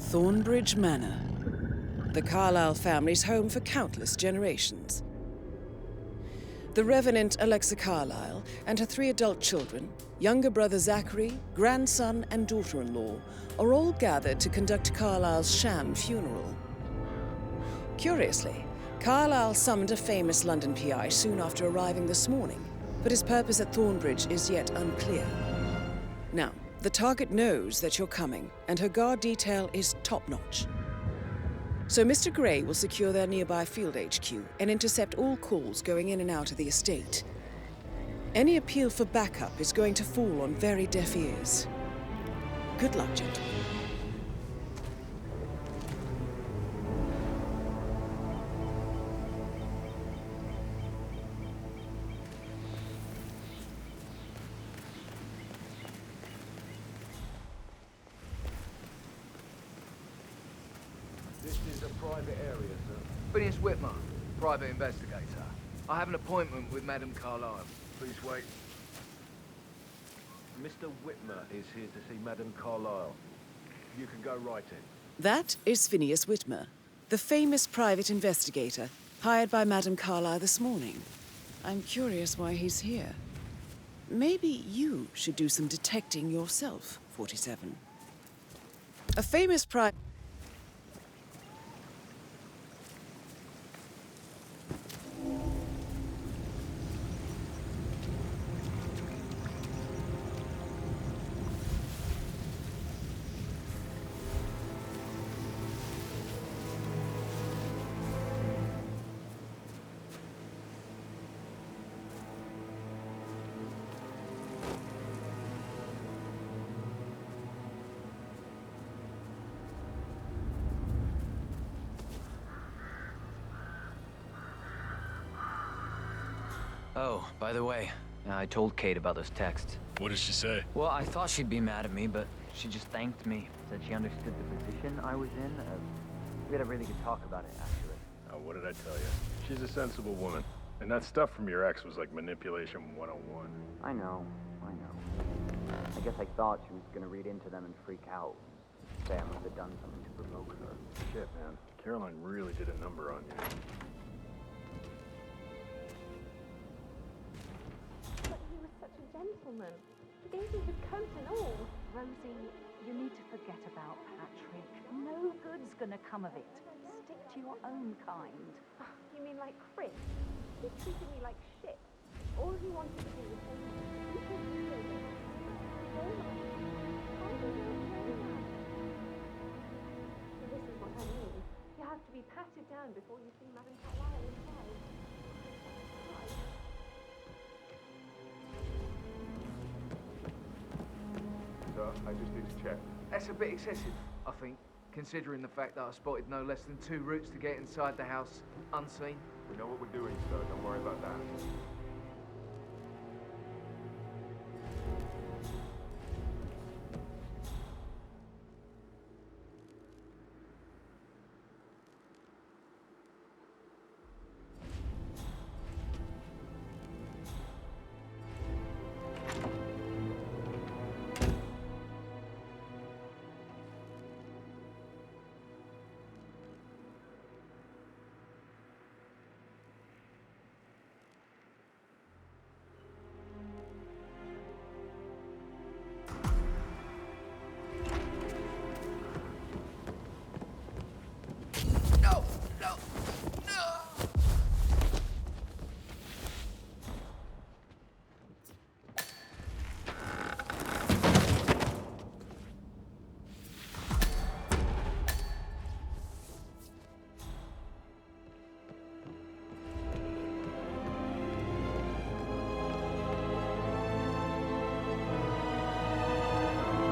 Thornbridge Manor, the Carlisle family's home for countless generations. The Reverend Alexa Carlisle and her 3 adult children, younger brother Zachary, grandson and daughter-in-law, are all gathered to conduct Carlisle's sham funeral. Curiously, Carlisle summoned a famous London PI soon after arriving this morning, but his purpose at Thornbridge is yet unclear. Now, the target knows that you're coming, and her guard detail is top-notch. So Mr. Gray will secure their nearby field HQ and intercept all calls going in and out of the estate. Any appeal for backup is going to fall on very deaf ears. Good luck, gentlemen. This is a private area, sir. Phineas Whitmer, private investigator. I have an appointment with Madame Carlisle. Please wait. Mr. Whitmer is here to see Madame Carlisle. You can go right in. That is Phineas Whitmer, the famous private investigator hired by Madame Carlisle this morning. I'm curious why he's here. Maybe you should do some detecting yourself, 47. A famous Oh, by the way, I told Kate about those texts. What did she say? Well, I thought she'd be mad at me, but she just thanked me. Said she understood the position I was in. We had a really good talk about it, actually. Oh, what did I tell you? She's a sensible woman. And that stuff from your ex was like manipulation 101. I know. I guess I thought she was gonna read into them and freak out. Say I must have done something to provoke her. Shit, man. Caroline really did a number on you. But he was such a gentleman. He gave me his coat and all. Rosie, you need to forget about Patrick. No good's gonna come of it. Stick to your own kind. Oh, you mean like Chris? He treated me like shit. All he wanted to do was say, "You can't do this." So this is what I mean. You have to be patted down before you see Madame Carlisle inside. Sir, I just need to check. That's a bit excessive, I think, considering the fact that I spotted no less than 2 routes to get inside the house unseen. We know what we're doing, sir. Don't worry about that.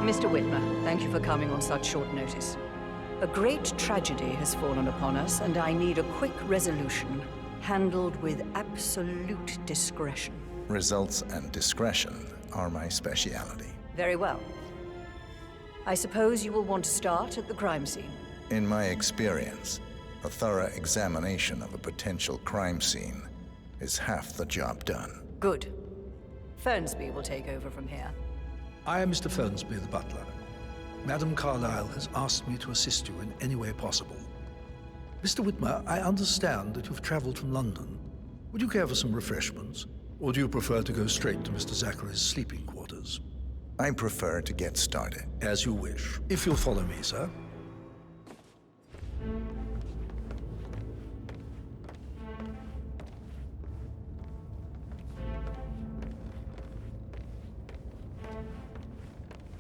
Mr. Whitmer, thank you for coming on such short notice. A great tragedy has fallen upon us, and I need a quick resolution, handled with absolute discretion. Results and discretion are my speciality. Very well. I suppose you will want to start at the crime scene. In my experience, a thorough examination of a potential crime scene is half the job done. Good. Fernsby will take over from here. I am Mr. Fernsby, the butler. Madame Carlisle has asked me to assist you in any way possible. Mr. Whitmer, I understand that you've traveled from London. Would you care for some refreshments? Or do you prefer to go straight to Mr. Zachary's sleeping quarters? I prefer to get started. As you wish. If you'll follow me, sir.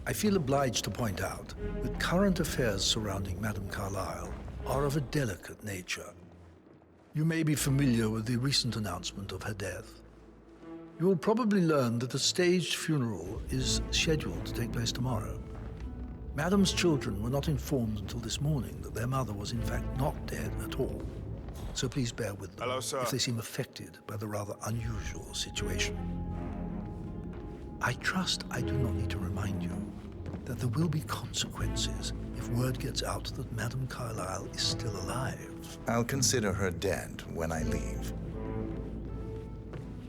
I feel obliged to point out that current affairs surrounding Madame Carlisle are of a delicate nature. You may be familiar with the recent announcement of her death. You will probably learn that a staged funeral is scheduled to take place tomorrow. Madame's children were not informed until this morning that their mother was in fact not dead at all. So please bear with them. Hello, sir. If they seem affected by the rather unusual situation. I trust I do not need to remind you that there will be consequences if word gets out that Madame Carlisle is still alive. I'll consider her dead when I leave.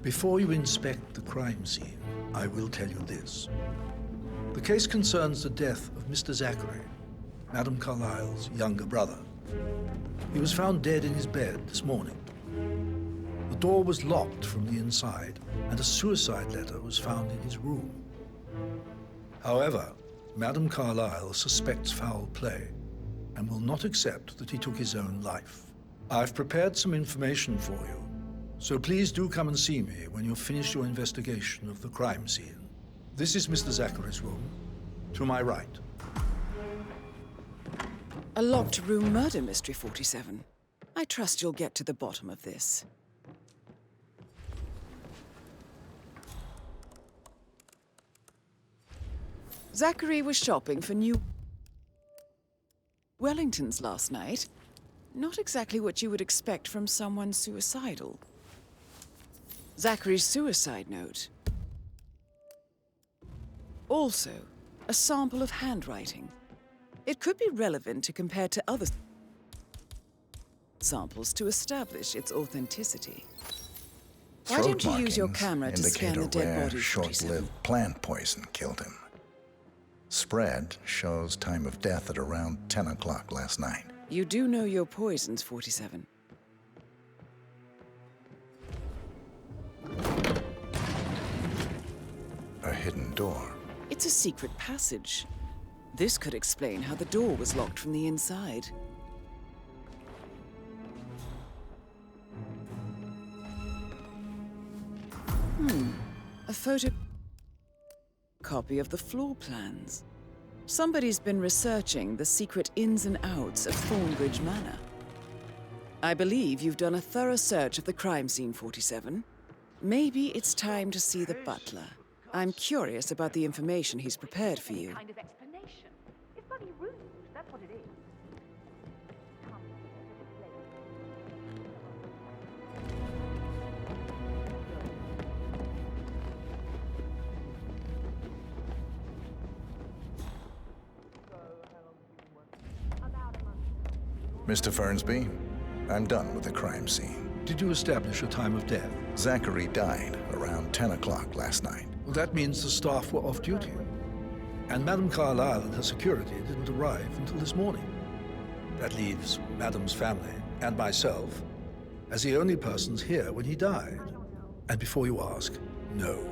Before you inspect the crime scene, I will tell you this. The case concerns the death of Mr. Zachary, Madame Carlisle's younger brother. He was found dead in his bed this morning. The door was locked from the inside, and a suicide letter was found in his room. However, Madame Carlisle suspects foul play and will not accept that he took his own life. I've prepared some information for you, so please do come and see me when you've finished your investigation of the crime scene. This is Mr. Zachary's room, to my right. A locked room murder mystery, 47. I trust you'll get to the bottom of this. Zachary was shopping for new Wellingtons last night. Not exactly what you would expect from someone suicidal. Zachary's suicide note. Also, a sample of handwriting. It could be relevant to compare to other samples to establish its authenticity. Why Throat don't you use your markings camera to scan the indicate a dead rare, body, 47? short-lived plant poison killed him. Spread shows time of death at around 10 o'clock last night. You do know your poisons, 47. A hidden door. It's a secret passage. This could explain how the door was locked from the inside. A photocopy of the floor plans. Somebody's been researching the secret ins and outs of Thornbridge Manor. I believe you've done a thorough search of the crime scene, 47. Maybe it's time to see the butler. I'm curious about the information he's prepared for you. Kind of explanation. It's bloody rude, that's what it is. Mr. Fernsby, I'm done with the crime scene. Did you establish a time of death? Zachary died around 10 o'clock last night. Well, that means the staff were off duty. And Madame Carlisle and her security didn't arrive until this morning. That leaves Madame's family and myself as the only persons here when he died. And before you ask, no,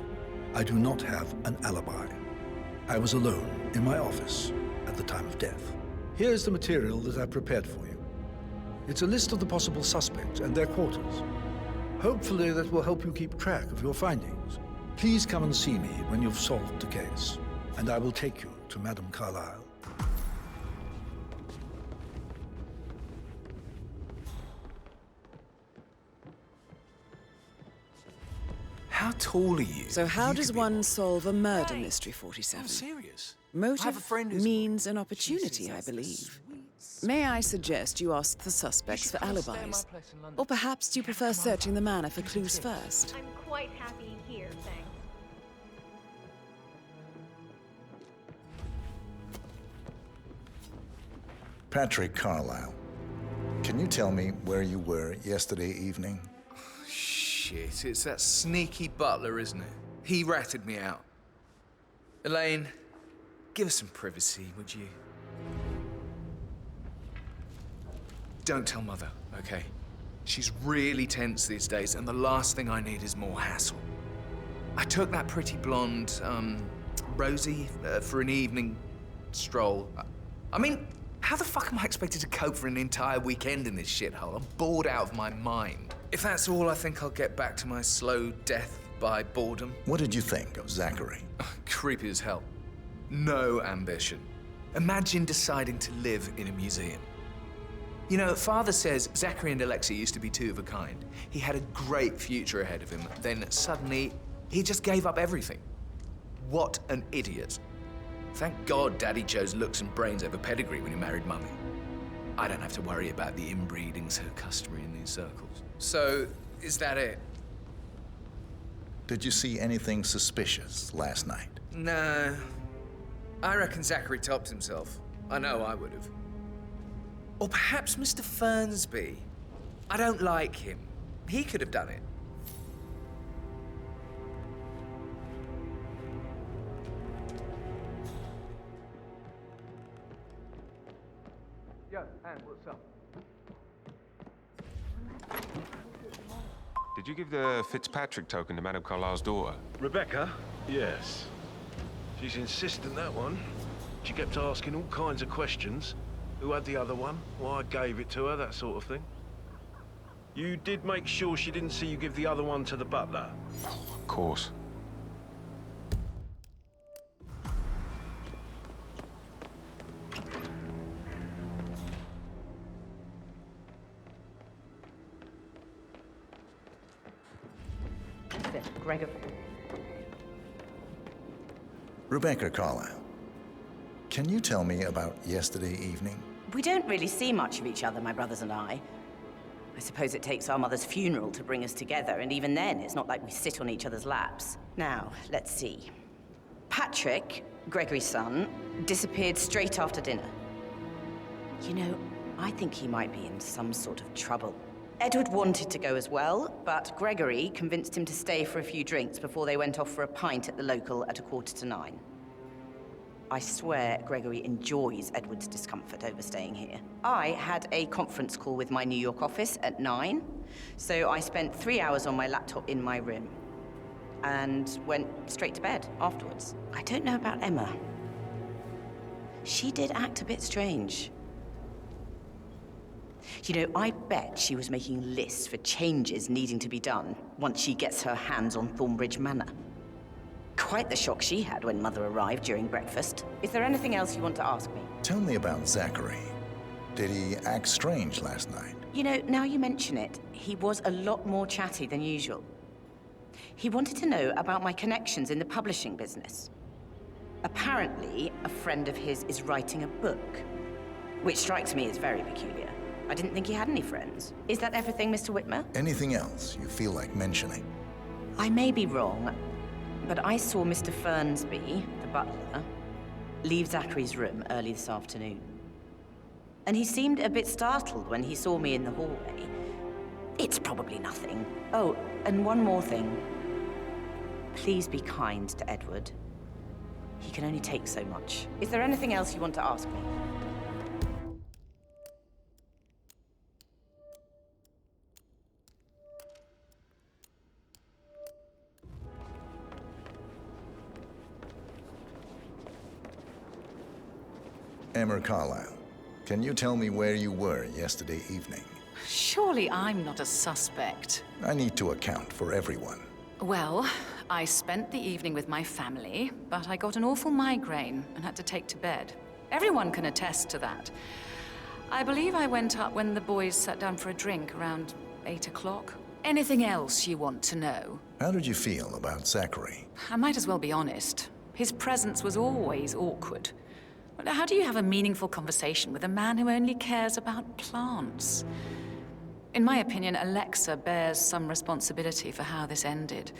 I do not have an alibi. I was alone in my office at the time of death. Here's the material that I prepared for you. It's a list of the possible suspects and their quarters. Hopefully that will help you keep track of your findings. Please come and see me when you've solved the case, and I will take you to Madame Carlisle. How tall are you? So how does one solve a murder mystery, 47? I'm serious. Motive means an opportunity, I believe. May I suggest you ask the suspects for alibis? Or perhaps do you prefer searching the manor for clues first? I'm quite happy here, thanks. Patrick Carlisle, can you tell me where you were yesterday evening? Shit, it's that sneaky butler, isn't it? He ratted me out. Elaine, Give us some privacy, would you? Don't tell Mother, okay? She's really tense these days, and the last thing I need is more hassle. I took that pretty blonde, Rosie, for an evening stroll. I mean, how the fuck am I expected to cope for an entire weekend in this shithole? I'm bored out of my mind. If that's all, I think I'll get back to my slow death by boredom. What did you think of Zachary? Creepy as hell. No ambition. Imagine deciding to live in a museum. You know, Father says Zachary and Alexa used to be two of a kind. He had a great future ahead of him. Then suddenly, he just gave up everything. What an idiot. Thank God Daddy chose looks and brains over pedigree when he married Mummy. I don't have to worry about the inbreeding so customary in these circles. So, is that it? Did you see anything suspicious last night? No. I reckon Zachary topped himself. I know I would have. Or perhaps Mr. Fernsby. I don't like him. He could have done it. Yo, Anne, what's up? Did you give the Fitzpatrick token to Madame Carlisle's daughter? Rebecca? Yes. She's insistent, that one. She kept asking all kinds of questions. Who had the other one? Why I gave it to her, that sort of thing. You did make sure she didn't see you give the other one to the butler? Of course. Gregor. Rebecca Carlisle, can you tell me about yesterday evening? We don't really see much of each other, my brothers and I. I suppose it takes our mother's funeral to bring us together, and even then, it's not like we sit on each other's laps. Now, let's see. Patrick, Gregory's son, disappeared straight after dinner. You know, I think he might be in some sort of trouble. Edward wanted to go as well, but Gregory convinced him to stay for a few drinks before they went off for a pint at the local at 9:15. I swear Gregory enjoys Edward's discomfort over staying here. I had a conference call with my New York office at 9, so I spent 3 hours on my laptop in my room and went straight to bed afterwards. I don't know about Emma. She did act a bit strange. You know, I bet she was making lists for changes needing to be done once she gets her hands on Thornbridge Manor. Quite the shock she had when Mother arrived during breakfast. Is there anything else you want to ask me? Tell me about Zachary. Did he act strange last night? You know, now you mention it, he was a lot more chatty than usual. He wanted to know about my connections in the publishing business. Apparently, a friend of his is writing a book, which strikes me as very peculiar. I didn't think he had any friends. Is that everything, Mr. Whitmer? Anything else you feel like mentioning? I may be wrong, but I saw Mr. Fernsby, the butler, leave Zachary's room early this afternoon. And he seemed a bit startled when he saw me in the hallway. It's probably nothing. Oh, and one more thing. Please be kind to Edward. He can only take so much. Is there anything else you want to ask me? Emma Carlisle, can you tell me where you were yesterday evening? Surely I'm not a suspect. I need to account for everyone. Well, I spent the evening with my family, but I got an awful migraine and had to take to bed. Everyone can attest to that. I believe I went up when the boys sat down for a drink around 8 o'clock. Anything else you want to know? How did you feel about Zachary? I might as well be honest. His presence was always awkward. How do you have a meaningful conversation with a man who only cares about plants? In my opinion, Alexa bears some responsibility for how this ended.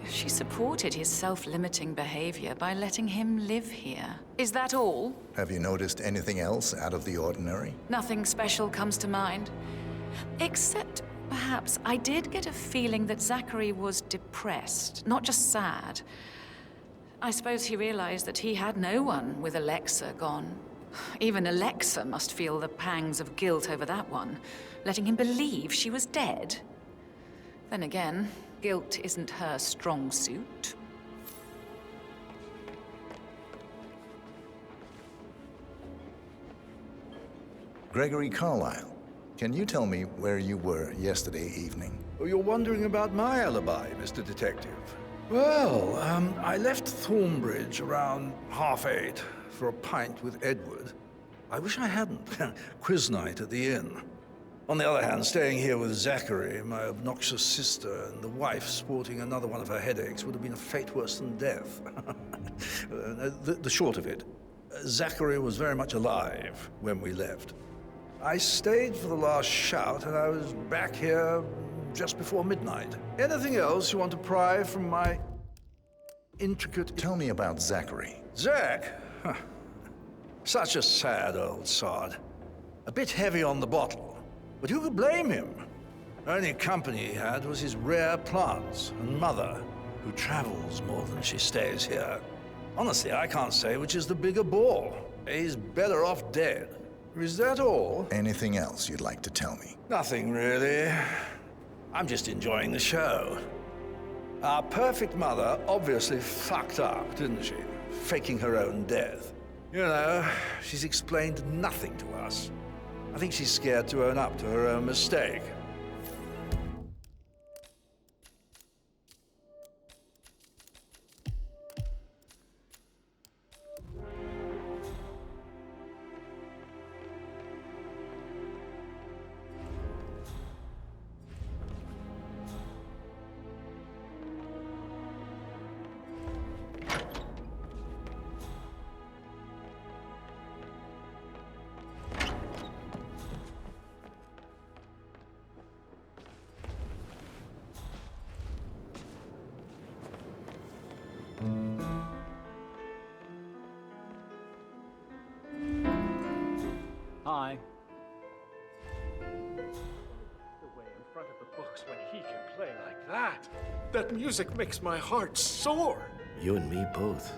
She supported his self-limiting behavior by letting him live here. Is that all? Have you noticed anything else out of the ordinary? Nothing special comes to mind. Except, perhaps, I did get a feeling that Zachary was depressed, not just sad. I suppose he realized that he had no one with Alexa gone. Even Alexa must feel the pangs of guilt over that one, letting him believe she was dead. Then again, guilt isn't her strong suit. Gregory Carlisle, can you tell me where you were yesterday evening? Oh, you're wondering about my alibi, Mr. Detective. Well, I left Thornbridge around 8:30 for a pint with Edward. I wish I hadn't. Quiz night at the inn. On the other hand, staying here with Zachary, my obnoxious sister, and the wife sporting another one of her headaches would have been a fate worse than death. The short of it, Zachary was very much alive when we left. I stayed for the last shout, and I was back here just before midnight. Anything else you want to pry from my intricate... Tell me about Zachary. Zach? Huh. Such a sad old sod. A bit heavy on the bottle, but who could blame him? The only company he had was his rare plants and mother, who travels more than she stays here. Honestly, I can't say which is the bigger ball. He's better off dead. Is that all? Anything else you'd like to tell me? Nothing, really. I'm just enjoying the show. Our perfect mother obviously fucked up, didn't she? Faking her own death. You know, she's explained nothing to us. I think she's scared to own up to her own mistake. Hi. The way in front of the books when he can play like that. That music makes my heart soar. You and me both.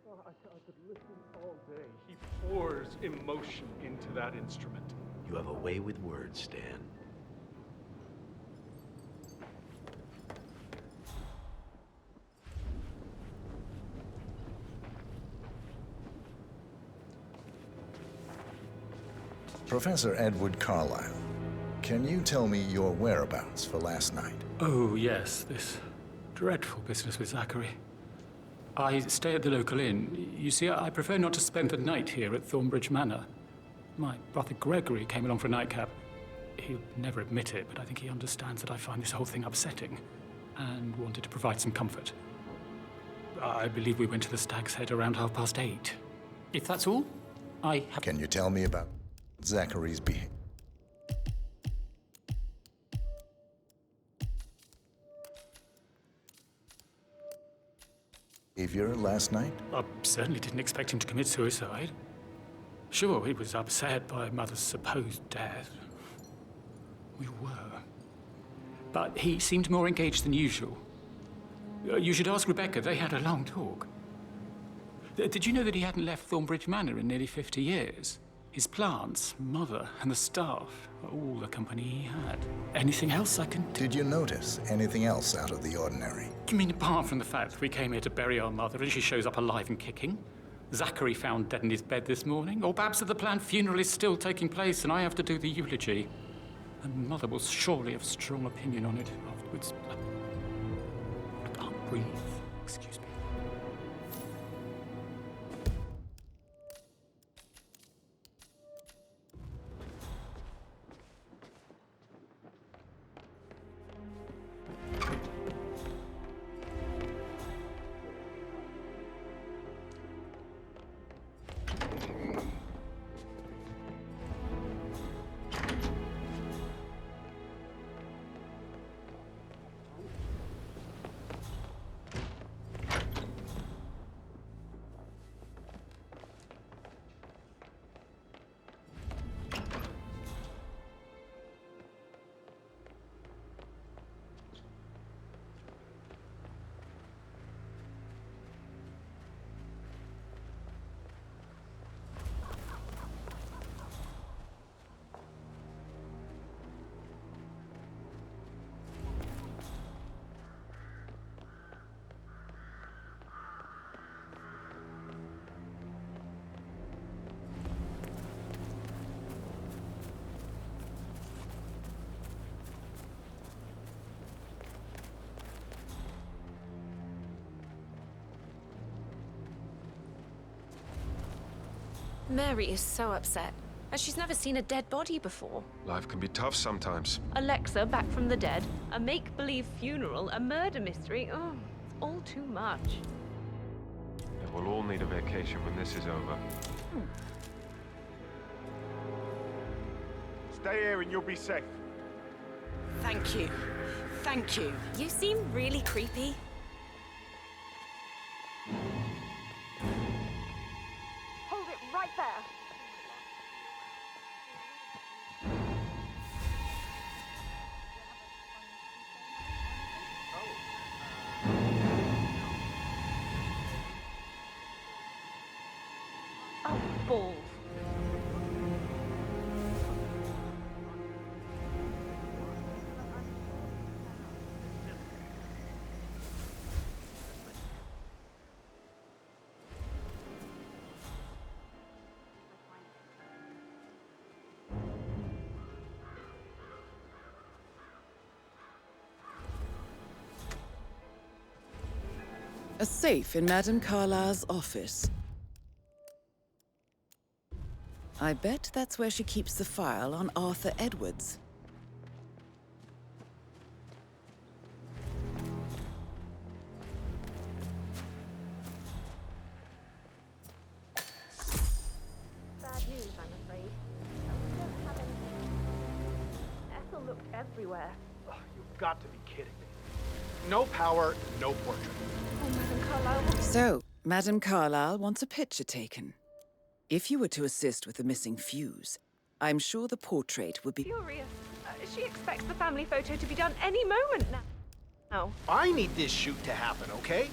I could listen all day. He pours emotion into that instrument. You have a way with words, Stan. Professor Edward Carlisle, can you tell me your whereabouts for last night? Oh, yes, this dreadful business with Zachary. I stay at the local inn. You see, I prefer not to spend the night here at Thornbridge Manor. My brother Gregory came along for a nightcap. He'll never admit it, but I think he understands that I find this whole thing upsetting and wanted to provide some comfort. I believe we went to the Stag's Head around 8:30. If that's all, I have... Can you tell me about Zachary's behavior last night? I certainly didn't expect him to commit suicide. Sure, he was upset by Mother's supposed death. We were. But he seemed more engaged than usual. You should ask Rebecca. They had a long talk. Did you know that he hadn't left Thornbridge Manor in nearly 50 years? His plants, Mother, and the staff were all the company he had. Anything else I can... Did you notice anything else out of the ordinary? You mean apart from the fact that we came here to bury our mother and she shows up alive and kicking? Zachary found dead in his bed this morning? Or perhaps that the planned funeral is still taking place and I have to do the eulogy? And Mother will surely have strong opinion on it afterwards. I can't breathe. Excuse me. Mary is so upset, as she's never seen a dead body before. Life can be tough sometimes. Alexa back from the dead, a make-believe funeral, a murder mystery. Oh, it's all too much. Yeah, we'll all need a vacation when this is over. Stay here and you'll be safe. Thank you. Thank you. You seem really creepy. Hold it right there. Oh, balls. A safe in Madame Carlisle's office. I bet that's where she keeps the file on Arthur Edwards. Bad news, I'm afraid. We don't have any. Ethel looked everywhere. Oh, you've got to be kidding me. No power, no portrait. Oh, Madame Carlisle. So, Madame Carlisle wants a picture taken. If you were to assist with the missing fuse, I'm sure the portrait would be... Furious. She expects the family photo to be done any moment now. Oh. I need this shoot to happen, okay?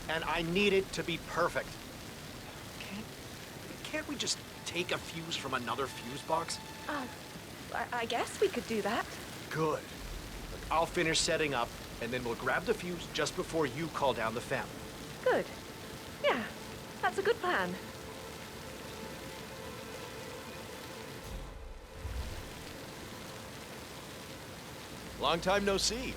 And I need it to be perfect. Can't we just take a fuse from another fuse box? I guess we could do that. Good. Look, I'll finish setting up, and then we'll grab the fuse just before you call down the family. Good. Yeah, that's a good plan. Long time no see.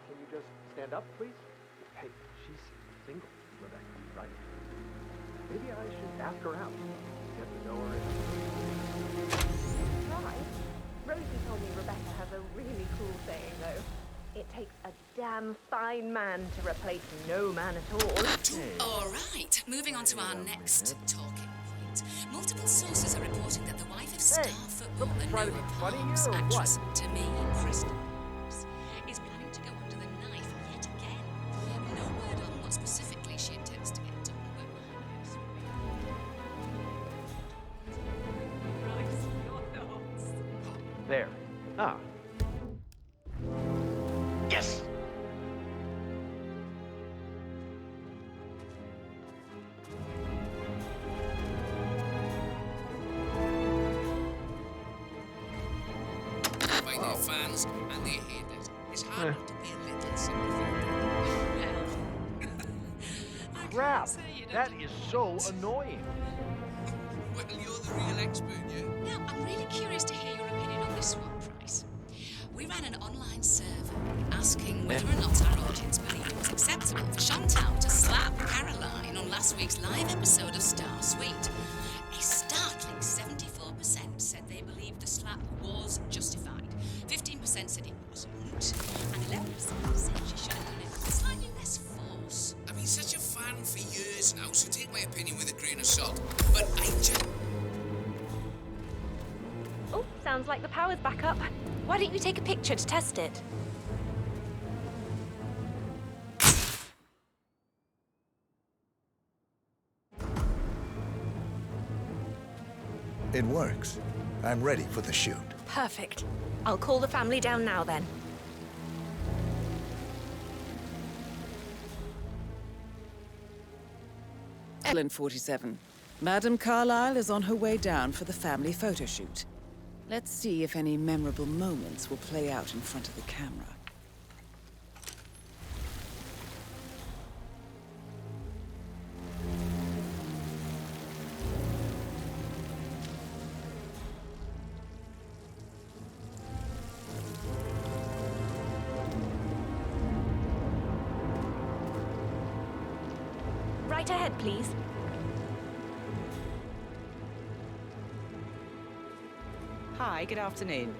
Can you just stand up, please? Hey, she's single, Rebecca, right? Maybe I should ask her out. Get to know her. Right. Rosie told me Rebecca has a really cool saying, though. It takes a damn fine man to replace no man at all. All right, moving on to our next talking point. Multiple sources are reporting that the wife of star footballer Noah Palms, actress Tammy Kristen, is planning to go under the knife yet again. No word on what specifically she intends to get done, but Bryce, your thoughts? There. Ah. Yes! By their fans and their haters. It's hard not to be a little sympathetic. Crap! That is so annoying. Well, you're the real expert, yeah? Now, I'm really curious to hear your opinion on this one, Price. We ran an online survey asking whether or not our audience believed it was acceptable for Chantal to slap Caroline on last last week's live episode of Star Suite. A startling 74% said they believed the slap was justified. 15% said it wasn't. And 11% said she should have done it with slightly less force. I've been such a fan for years now, so take my opinion with a grain of salt. But I just... Oh, sounds like the power's back up. Why don't you take a picture to test it? It works. I'm ready for the shoot. Perfect. I'll call the family down now then. Ellen 47. Madame Carlisle is on her way down for the family photo shoot. Let's see if any memorable moments will play out in front of the camera. Right ahead, please. Hi, good afternoon.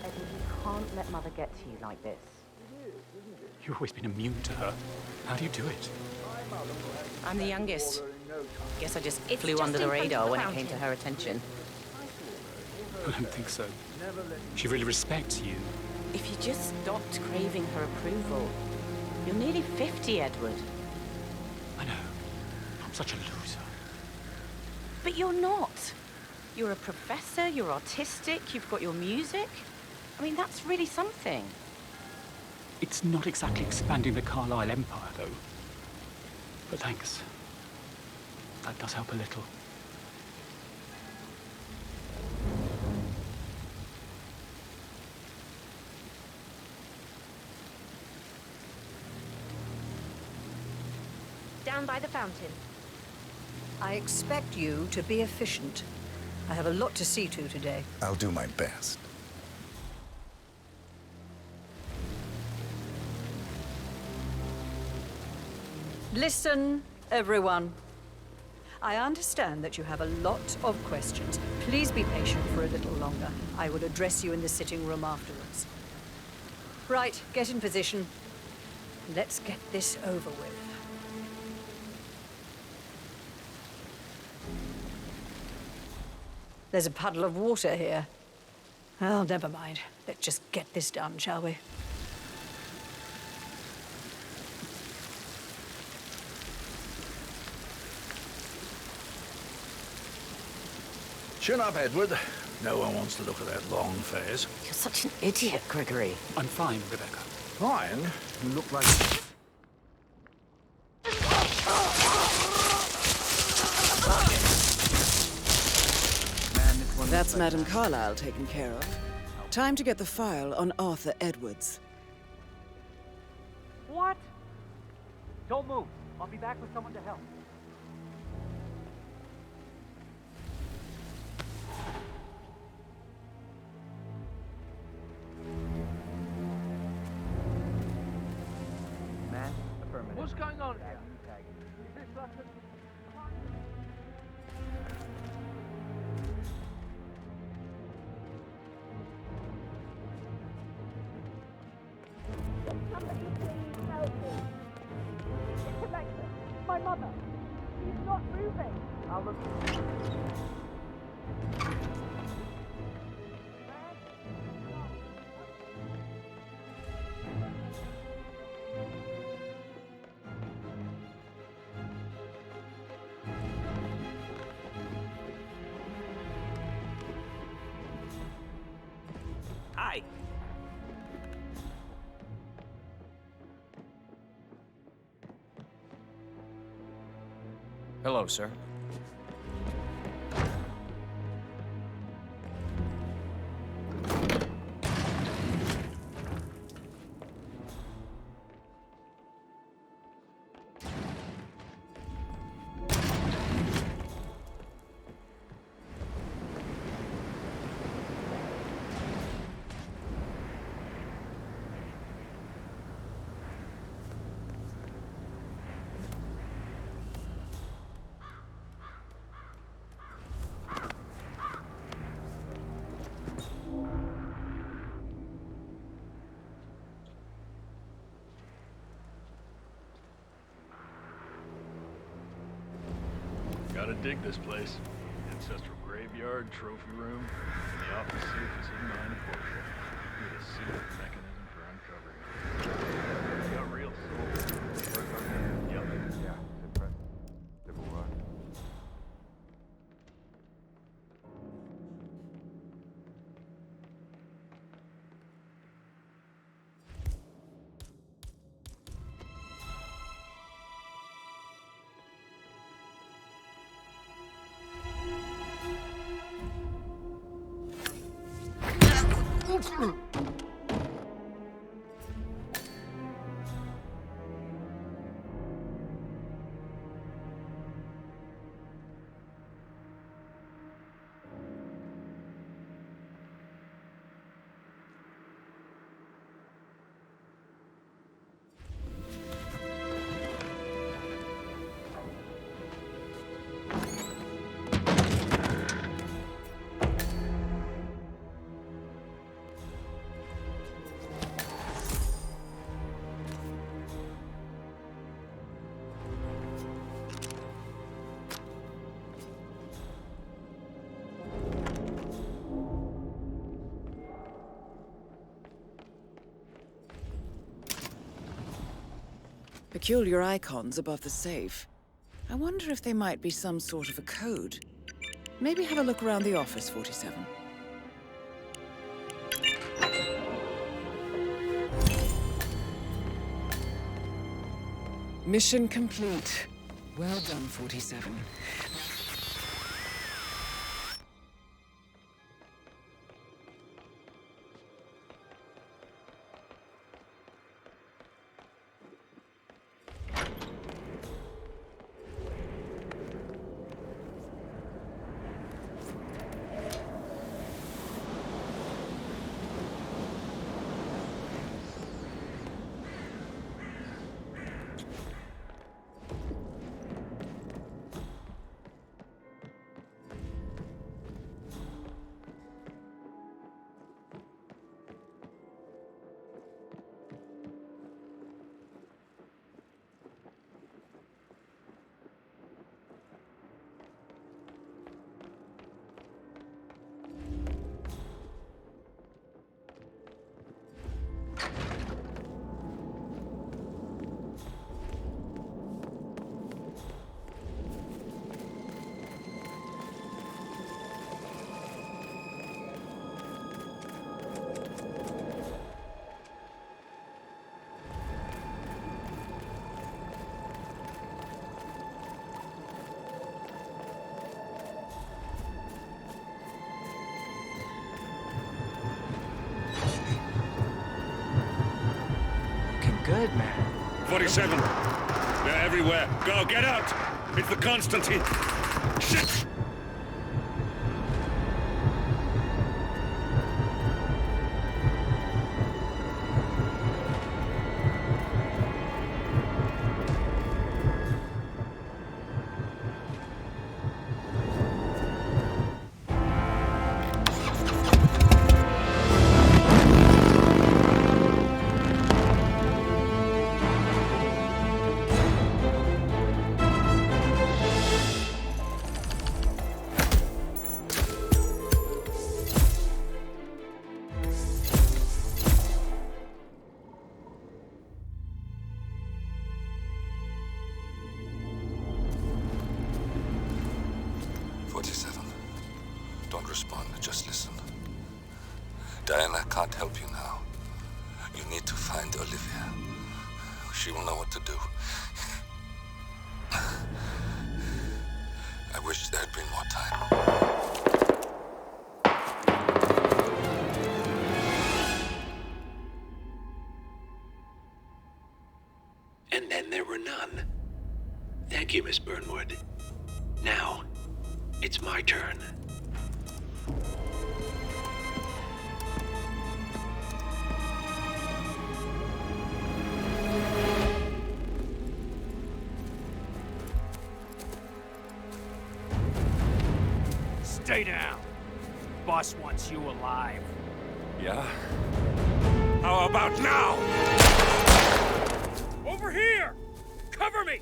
Edward, you can't let Mother get to you like this. You've always been immune to her. How do you do it? I'm the youngest. Guess I just It's flew just under the in front of radar the when it came fountain. to her attention. I don't think so. She really respects you. If you just stopped craving her approval. You're nearly 50, Edward. I know. I'm such a loser. But you're not. You're a professor, you're artistic, you've got your music. I mean, that's really something. It's not exactly expanding the Carlisle Empire, though. But thanks. That does help a little. Down by the fountain. I expect you to be efficient. I have a lot to see to today. I'll do my best. Listen, everyone. I understand that you have a lot of questions. Please be patient for a little longer. I will address you in the sitting room afterwards. Right, get in position. Let's get this over with. There's a puddle of water here. Well, never mind. Let's just get this done, shall we? Chin up, Edward. No one wants to look at that long face. You're such an idiot, Gregory. I'm fine, Rebecca. Fine? You look like... That's Madame Carlisle taken care of. Time to get the file on Arthur Edwards. What? Don't move. I'll be back with someone to help. Man, affirmative. What's going on here? Is this like a... Somebody please help me. It's Alexa, my mother. She's not moving. I'll look. Hi. Hello, sir. gotta dig this place. Ancestral graveyard, trophy room, and the office safe is hidden behind a bookshelf. Need a secret mechanism for uncovering it. Got real soul. Yep. Yeah, it's impressive. Civil War. Peculiar icons above the safe. I wonder if they might be some sort of a code. Maybe have a look around the office, 47. Mission complete. Well done, 47. Good, man. 47. They're everywhere. Go, get out! It's the Constantine. Shit! Diana can't help you now. You need to find Olivia. She will know what to do. I wish there had been more time. And then there were none. Thank you, Miss Burnwood. Now, it's my turn. Stay down. Boss wants you alive. Yeah? How about now? Over here! Cover me!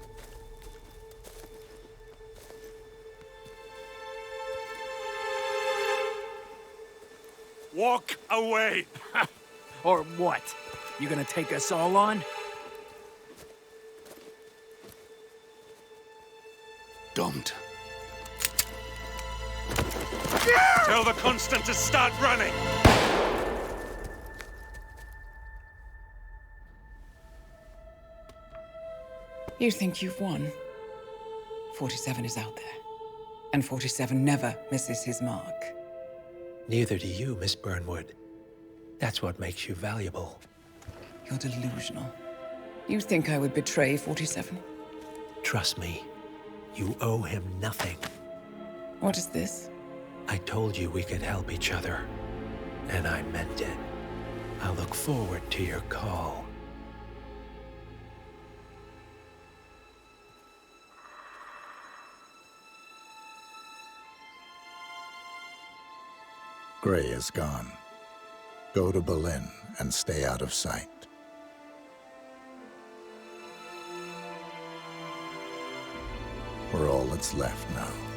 Walk away! Or what? You gonna take us all on? Don't. Tell the Constant to start running! You think you've won? 47 is out there. And 47 never misses his mark. Neither do you, Miss Burnwood. That's what makes you valuable. You're delusional. You think I would betray 47? Trust me, you owe him nothing. What is this? I told you we could help each other, and I meant it. I look forward to your call. Gray is gone. Go to Berlin and stay out of sight. We're all that's left now.